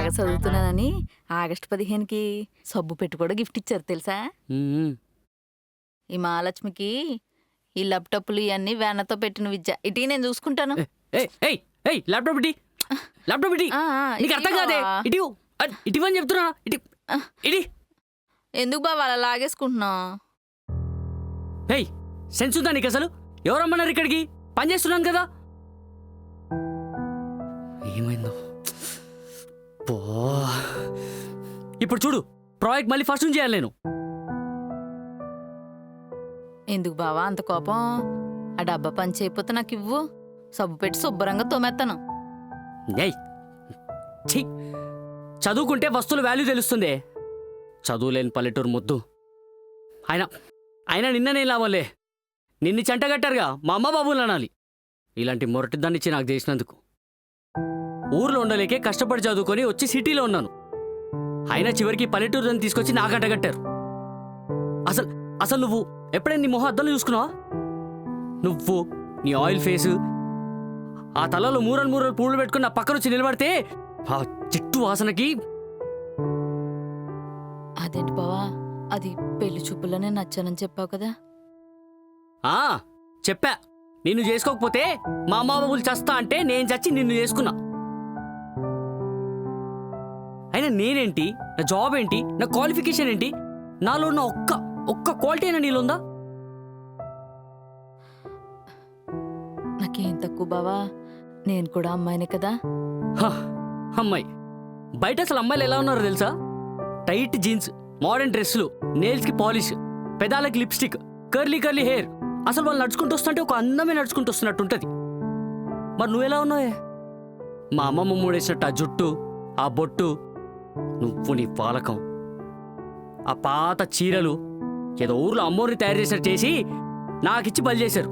బాగా చదువుతున్నానని ఆగస్టు 15కి సబ్బు పెట్టి కూడా గిఫ్ట్ ఇచ్చారు తెలుసా? ఈ మహాలక్ష్మికి ఈ ల్యాప్టాప్లు ఇవన్నీ వేన్నతో పెట్టిన విద్య. ఇటీ నేను చూసుకుంటాను. ల్యాప్టాప్ ఇటీ, ల్యాప్టాప్ ఇటీ. నీకు అర్థం కాదే, ఇటీ ఇటీవని చెప్తున్నా. ఇటీ ఎందుకు బావ అలా లాగేసుకుంటున్నావు? సెన్స్ ఉందా నీకు అసలు? ఎవరమ్మన్నారు ఇక్కడికి? పని చేస్తున్నాను కదా. ఏమైందో ఇప్పుడు చూడు, ప్రాజెక్ట్ మళ్ళీ ఫస్ట్ నుంచి చేయాలి నేను. ఎందుకు బావా అంత కోపం? ఆ డబ్బా పని చేయకపోతే నాకు ఇవ్వు, సబ్బు పెట్టి శుభ్రంగా తోమేస్తాను. చదువుకుంటే వస్తువుల వాల్యూ తెలుస్తుంది. చదువులేని పల్లెటూరు ముద్దు. అయినా నిన్ననే లావాలే, నిన్ను చెంటగట్టారుగా మా అమ్మ బాబులు అనాలి. ఇలాంటి మొరటిదాన్ని ఇచ్చి నాకు చేసినందుకు. ఊర్లో ఉండలేకే కష్టపడి చదువుకొని వచ్చి సిటీలో ఉన్నాను. అయినా చివరికి పల్లెటూరు దాన్ని తీసుకొచ్చి నాకు అంటగట్టారు. అసలు నువ్వు ఎప్పుడైనా నీ మొహం అద్దంలో చూసుకున్నావా? నువ్వు నీ ఆయిల్ ఫేసు, ఆ తలలో మూరలు పూలు పెట్టుకుని నా పక్కన వచ్చి నిలబడితే ఆ చిట్టు వాసనకి. అదేంటి బావా, అది పెళ్లి చూపులోనే నచ్చానని చెప్పావు కదా? చెప్పా. నిన్ను చేసుకోకపోతే మా అమ్మ బాబులు చస్తా అంటే నేను చచ్చి నిన్ను చేసుకున్నా. అయినా నేనేంటి, నా జాబ్ ఏంటి, నా క్వాలిఫికేషన్ ఏంటి, నాలో ఉన్న ఒక్క క్వాలిటీ అయినా నీలో నాకేం తక్కువ బావా, నేను కూడా అమ్మాయినే కదా. అమ్మాయి బయట అసలు అమ్మాయిలు ఎలా ఉన్నారో తెలుసా? టైట్ జీన్స్, మోడర్న్ డ్రెస్సులు, నెయిల్స్కి పాలిష్, పెదాలకి లిప్స్టిక్, కర్లీ హెయిర్. అసలు వాళ్ళు నడుచుకుంటూ వస్తుంటే ఒక అందమే నడుచుకుంటూ వస్తున్నట్టుంటది. మరి నువ్వెలా ఉన్నావే? మా అమ్మమ్మ మూడేసినట్టు ఆ జుట్టు, ఆ బొట్టు, నువ్వు నీ పాలకం, ఆ పాత చీరలు ఏదో ఊర్లో అమ్మోరిని తయారు చేసినట్టు చేసి నాకిచ్చి బలి చేశారు.